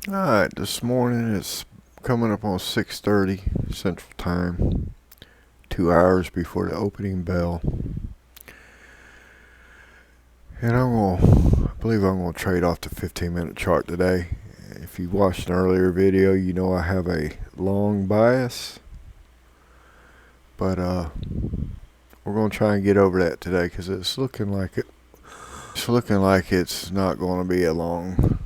Alright, this morning it's coming up on 6:30 Central Time, 2 hours before the opening bell. And I believe I'm going to trade off the 15-minute chart today. If you watched an earlier video, you know I have a long bias. But we're going to try and get over that today because it's looking like it's not going to be a long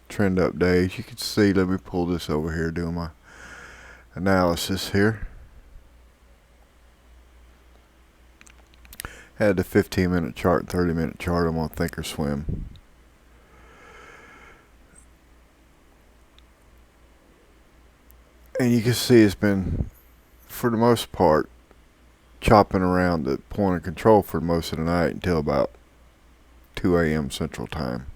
trend up day. As you can see, let me pull this over here, doing my analysis here. Had the 15-minute chart and 30-minute chart. I'm on Thinkorswim. And you can see it's been, for the most part, chopping around the point of control for most of the night until about 2 a.m. Central Time.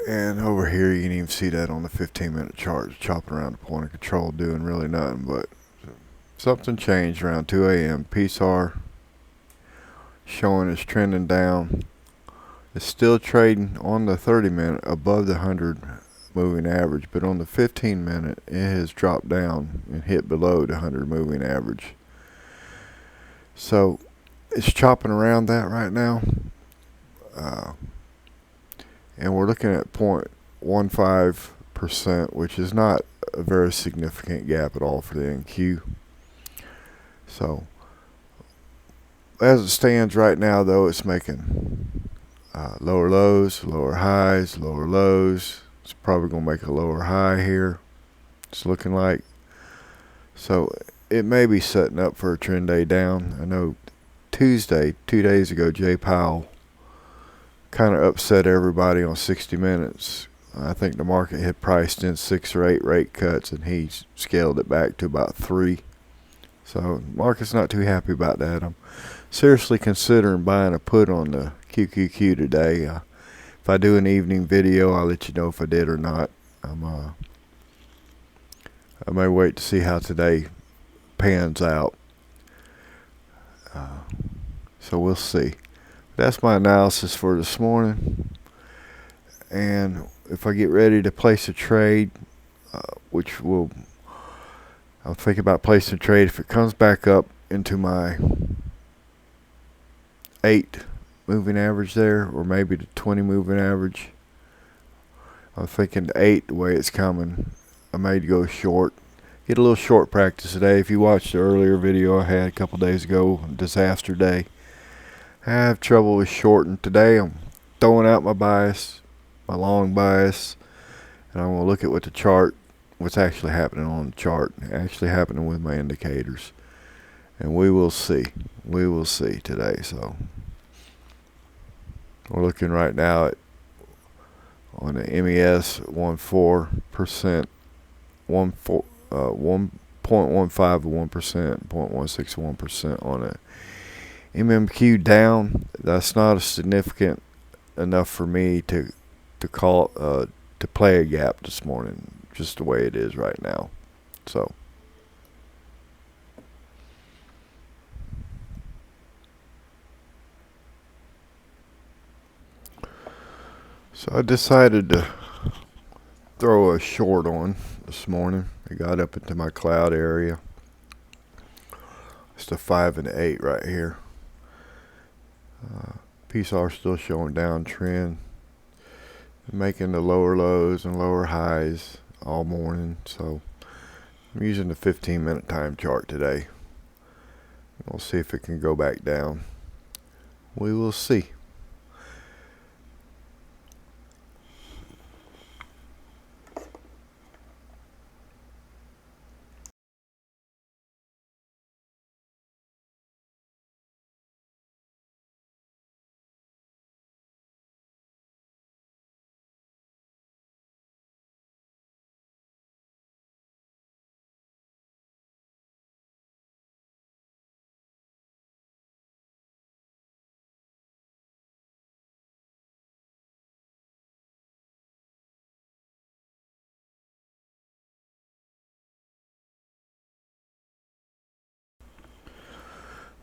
And over here you can even see that on the 15-minute chart, chopping around the point of control, doing really nothing. But something changed around 2 a.m. PSAR showing it's trending down. It's still trading on the 30-minute above the 100 moving average, but on the 15-minute it has dropped down and hit below the 100 moving average. So it's chopping around that right now. And we're looking at 0.15%, which is not a very significant gap at all for the NQ. So as it stands right now, though, it's making lower lows, lower highs, lower lows. It's probably going to make a lower high here. It's looking like. So it may be setting up for a trend day down. I know Tuesday, 2 days ago, Jay Powell kind of upset everybody on 60 Minutes. I think the market had priced in 6 or 8 rate cuts, and he scaled it back to about 3. So the market's not too happy about that. I'm seriously considering buying a put on the QQQ today. If I do an evening video, I'll let you know if I did or not. I may wait to see how today pans out. So we'll see. That's my analysis for this morning. And if I get ready to place a trade, I'll think about placing a trade. If it comes back up into my 8 moving average there, or maybe the 20 moving average, I'm thinking the 8, the way it's coming, I may go short. Get a little short practice today. If you watched the earlier video I had a couple days ago, disaster day, I have trouble with shorting. Today I'm throwing out my bias, my long bias, and I'm going to look at what the chart, what's actually happening on the chart, actually happening with my indicators. And we will see. We will see today. So we're looking right now at, on the MES, 1.4%, 1.15 of 1%, 0.16 of 1% on it. MMQ down. That's not a significant enough for me to call to play a gap this morning, just the way it is right now. So I decided to throw a short on this morning. I got up into my cloud area. It's the 5 and 8 right here. PSAR still showing downtrend, making the lower lows and lower highs all morning. So I'm using the 15-minute time chart today. We'll see if it can go back down. We will see.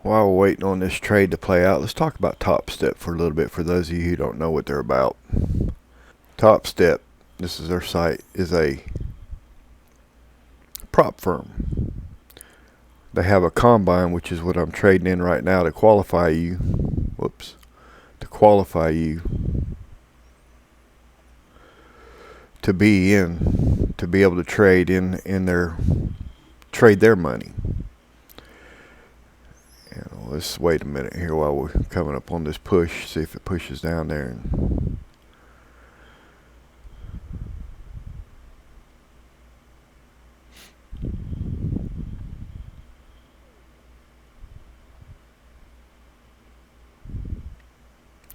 While we're waiting on this trade to play out, let's talk about Topstep for a little bit for those of you who don't know what they're about. Topstep, this is their site, is a prop firm. They have a combine, which is what I'm trading in right now, to qualify you. Whoops. To qualify you to be able to trade in their money. And let's wait a minute here while we're coming up on this push, see if it pushes down there. And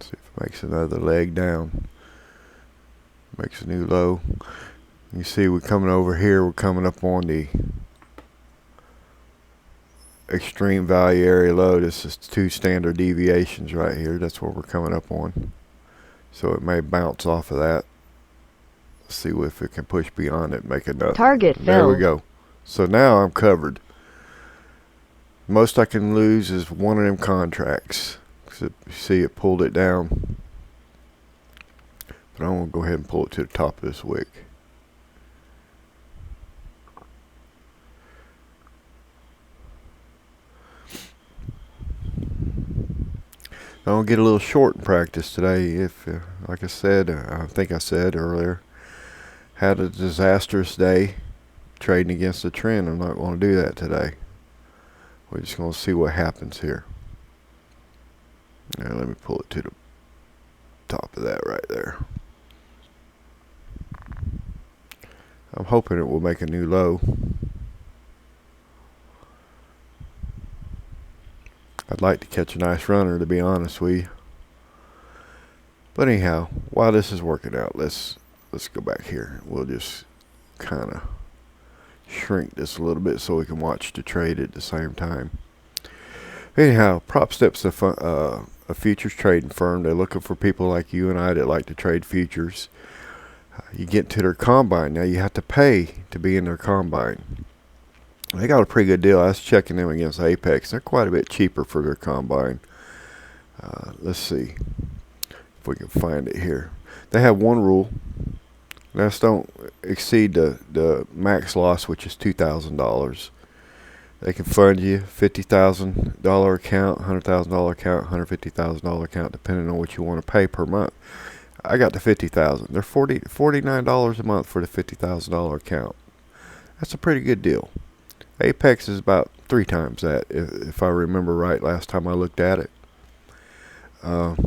see if it makes another leg down. Makes a new low. You see we're coming over here, we're coming up on the extreme value area low. This is 2 standard deviations right here. That's what we're coming up on. So it may bounce off of that. Let's see if it can push beyond it and make another. Target There filled. we go. So now I'm covered. Most I can lose is one of them contracts. So you see it pulled it down. But I'm going to go ahead and pull it to the top of this wick. I'm going to get a little short in practice today. If, like I said, I think I said earlier, had a disastrous day trading against the trend. I'm not going to do that today. We're just going to see what happens here. Now let me pull it to the top of that right there. I'm hoping it will make a new low. I'd like to catch a nice runner, to be honest with you. But anyhow, while this is working out, let's go back here. We'll just kind of shrink this a little bit so we can watch the trade at the same time. Anyhow, Topstep's a futures trading firm. They're looking for people like you and I that like to trade futures. You get to their combine. Now you have to pay to be in their combine. They got a pretty good deal. I was checking them against Apex. They're quite a bit cheaper for their combine. Let's see if we can find it here. They have one rule. That's don't exceed the max loss, which is $2,000. They can fund you $50,000 account, $100,000 account, $150,000 account, depending on what you want to pay per month. I got the $50,000. They're $49 a month for the $50,000 account. That's a pretty good deal. Apex is about 3 times that, if I remember right last time I looked at it. But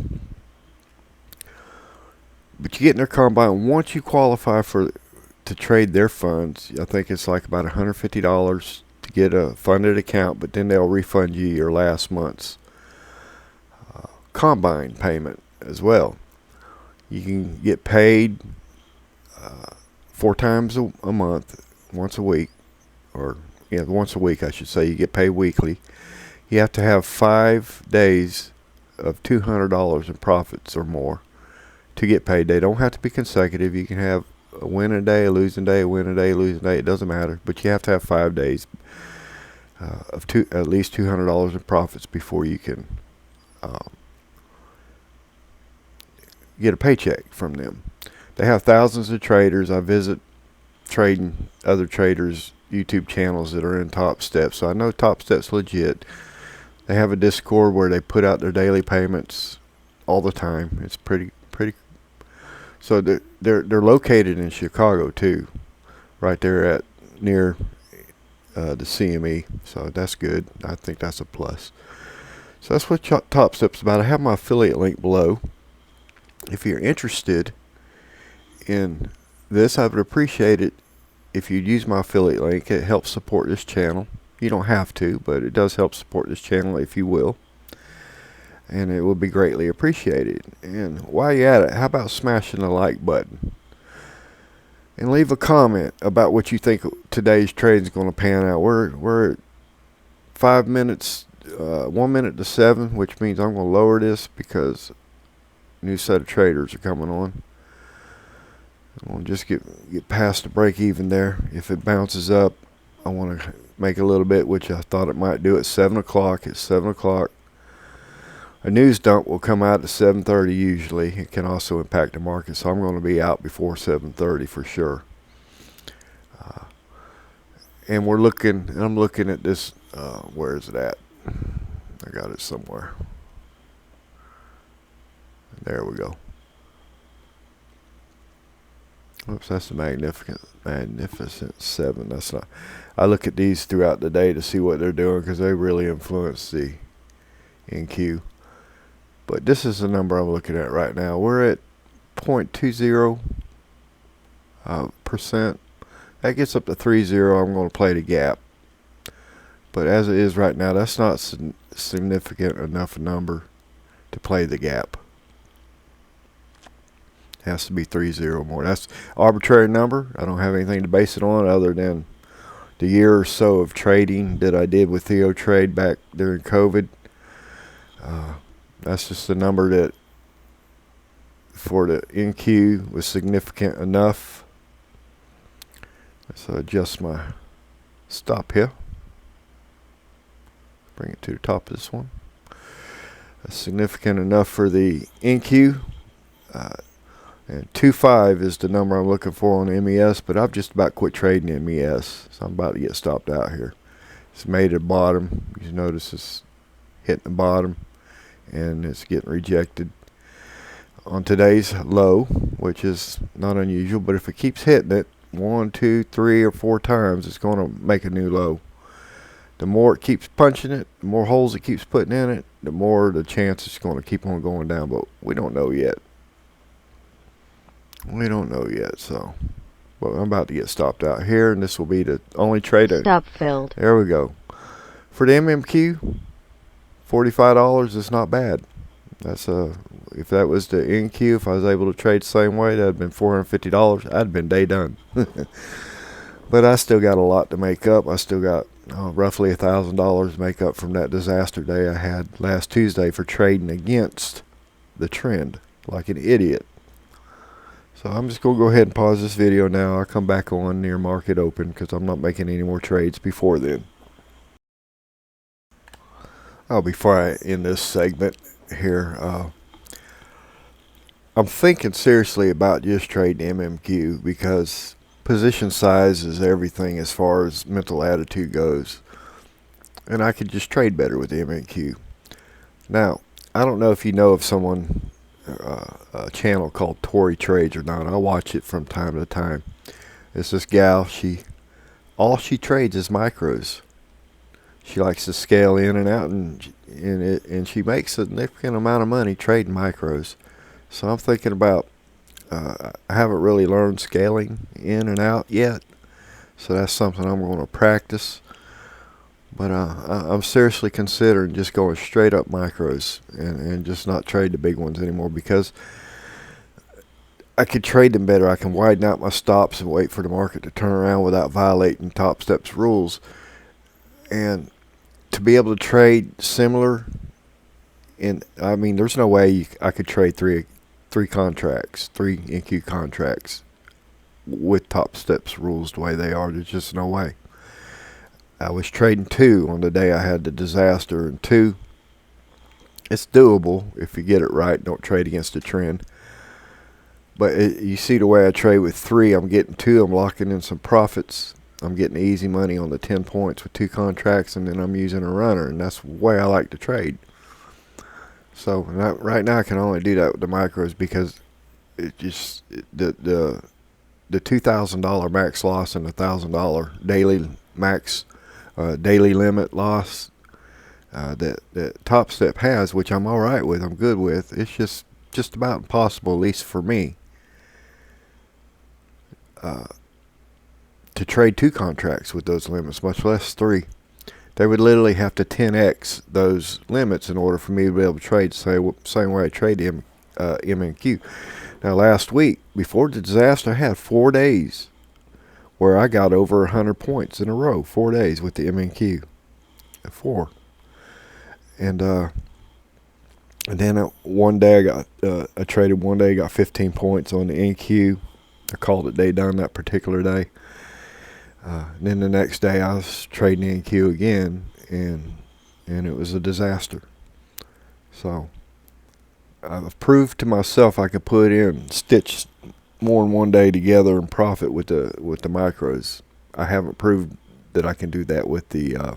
you get in their combine. Once you qualify to trade their funds, I think it's like about $150 to get a funded account, but then they'll refund you your last month's combine payment as well. You can get paid 4 times a month, once a week, once a week I should say. You get paid weekly. You have to have 5 days of $200 in profits or more to get paid. They don't have to be consecutive. You can have a win a day, a losing day, a win a day, a losing day. It doesn't matter. But you have to have 5 days of at least $200 in profits before you can get a paycheck from them. They have thousands of traders. I visit trading other traders' YouTube channels that are in Topstep, so I know Topstep's legit. They have a Discord where they put out their daily payments all the time. It's pretty. So they're located in Chicago too, right there near the CME. So that's good. I think that's a plus. So that's what Topstep's about. I have my affiliate link below. If you're interested in this, I would appreciate it if you'd use my affiliate link. It helps support this channel. You don't have to, but it does help support this channel if you will. And it would be greatly appreciated. And while you're at it, how about smashing the like button? And leave a comment about what you think today's trade is going to pan out. We're at 5 minutes, 1 minute to 7, which means I'm going to lower this because a new set of traders are coming on. I want to just get past the break even there. If it bounces up, I want to make a little bit, which I thought it might do at 7 o'clock. It's 7 o'clock. a news dump will come out at 7:30 usually. It can also impact the market, so I'm going to be out before 7:30 for sure. And I'm looking at this. Where is it at? I got it somewhere. There we go. Oops, that's the magnificent 7. That's not. I look at these throughout the day to see what they're doing because they really influence the NQ. But this is the number I'm looking at right now. We're at 0.20%. That gets up to 30. I'm going to play the gap. But as it is right now, that's not significant enough number to play the gap. It has to be 30 or more. That's arbitrary number. I don't have anything to base it on other than the year or so of trading that I did with Theo Trade back during COVID. That's just the number that for the NQ was significant enough. Let's adjust my stop here. Bring it to the top of this one. That's significant enough for the NQ. And 2.5 is the number I'm looking for on MES, but I've just about quit trading MES, so I'm about to get stopped out here. It's made a bottom. You notice it's hitting the bottom, and it's getting rejected on today's low, which is not unusual. But if it keeps hitting it 1, 2, 3, or 4 times, it's going to make a new low. The more it keeps punching it, the more holes it keeps putting in it, the more the chance it's going to keep on going down. But we don't know yet. We don't know yet, so. But I'm about to get stopped out here, and this will be the only trade. Stop filled. There we go. For the MMQ, $45 is not bad. That's if that was the NQ, if I was able to trade the same way, that'd been $450. I'd have been day done. But I still got a lot to make up. I still got roughly $1,000 to make up from that disaster day I had last Tuesday for trading against the trend like an idiot. So I'm just going to go ahead and pause this video now. I'll come back on near market open because I'm not making any more trades before then. Before I end this segment here, I'm thinking seriously about just trading MMQ because position size is everything as far as mental attitude goes. And I could just trade better with the MNQ. Now, I don't know if you know of someone, a channel called Tori Trades or not. I watch it from time to time. It's this gal, all she trades is micros. She likes to scale in and out, and she makes a significant amount of money trading micros. So I'm thinking about, I haven't really learned scaling in and out yet, so that's something I'm going to practice. But I'm seriously considering just going straight up micros and just not trade the big ones anymore because I could trade them better. I can widen out my stops and wait for the market to turn around without violating Topstep's rules. And to be able to trade similar, I mean, there's no way I could trade three contracts, 3 NQ contracts with Topstep's rules the way they are. There's just no way. I was trading 2 on the day I had the disaster, and 2, it's doable if you get it right. Don't trade against the trend. But you see the way I trade with 3, I'm getting 2, I'm locking in some profits. I'm getting easy money on the 10 points with 2 contracts, and then I'm using a runner, and that's the way I like to trade. So right now I can only do that with the micros because it just the $2,000 max loss and the $1,000 daily max daily limit loss that Topstep has, which I'm all right with, I'm good with. It's just about impossible, at least for me, to trade 2 contracts with those limits, much less 3. They would literally have to 10x those limits in order for me to be able to trade the same way I trade MNQ. Now, last week, before the disaster, I had 4 days where I got over 100 points in a row. 4 days with the MNQ. 4. And then one day I traded one day, got 15 points on the NQ. I called it day done that particular day. And then the next day I was trading NQ again, and it was a disaster. So I've proved to myself I could put in stitch more than one day together and profit with the micros. I haven't proved that I can do that with the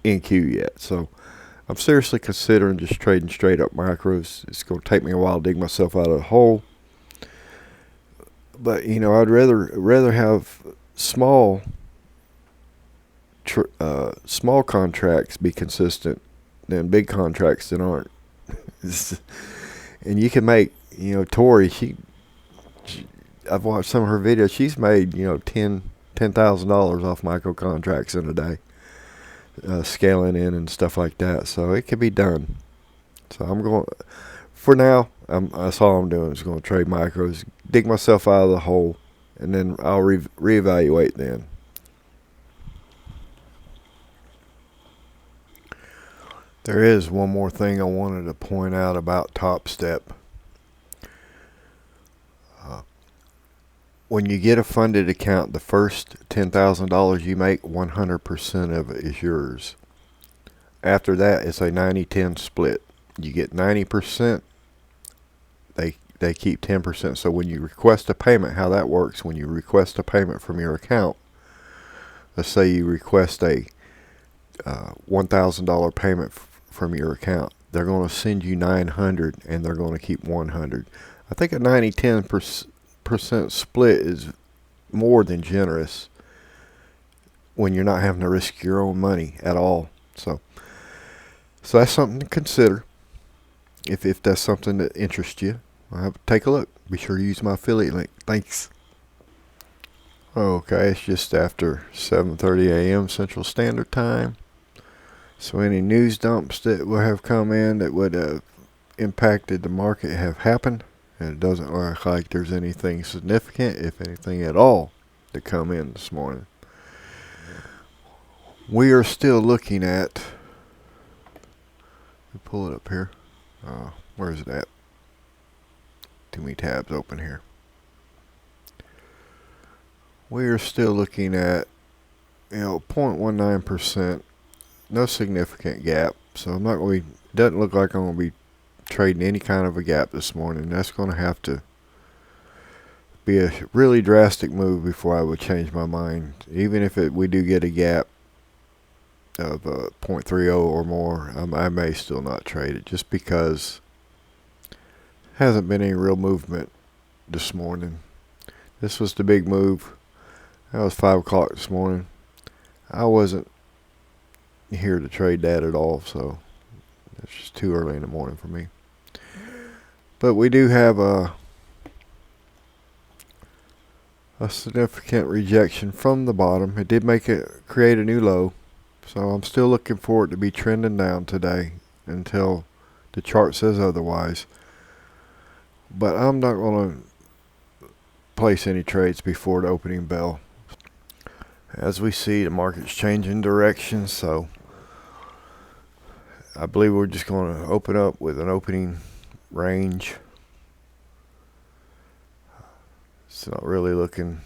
NQ yet. So I'm seriously considering just trading straight up micros. It's going to take me a while to dig myself out of the hole. But you know, I'd rather have small contracts be consistent than big contracts that aren't. And you can make, you know, Tori. I've watched some of her videos. She's made, you know, $10,000 off micro contracts in a day, scaling in and stuff like that. So it can be done. So I'm going. For now, that's all I'm doing is going to trade micros, dig myself out of the hole, and then I'll reevaluate then. There is one more thing I wanted to point out about Topstep. When you get a funded account, the first $10,000 you make, 100% of it is yours. After that, it's a 90-10 split. You get 90%, they keep 10%. So when you request a payment, how that works, when you request a payment from your account, let's say you request a $1,000 payment from your account, they're going to send you 900 and they're going to keep 100. I think a 90-10% split is more than generous when you're not having to risk your own money at all. So that's something to consider. If that's something that interests you, take a look. Be sure to use my affiliate link. Thanks. Okay, it's just after 7:30 a.m. Central Standard Time. So any news dumps that will have come in that would have impacted the market have happened. And it doesn't look like there's anything significant, if anything at all, to come in this morning. We are still looking at, let me pull it up here. Where is it at? Too many tabs open here. We are still looking at, 0.19%. No significant gap. So I'm not going to be, doesn't look like I'm going to be trading any kind of a gap this morning. That's going to have to be a really drastic move before I would change my mind. Even if we do get a gap of 0.30 or more, I may still not trade it just because hasn't been any real movement this morning. This was the big move. That was 5 o'clock this morning. I wasn't here to trade that at all, so it's just too early in the morning for me. But we do have a significant rejection from the bottom. It did create a new low, so I'm still looking for it to be trending down today until the chart says otherwise. But I'm not going to place any trades before the opening bell. As we see, the market's changing direction, so I believe we're just going to open up with an opening range. It's not really looking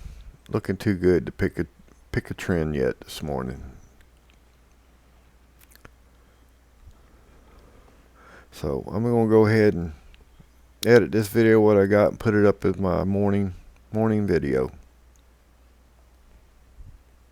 too good to pick a trend yet this morning. So I'm going to go ahead and edit this video what I got and put it up as my morning video.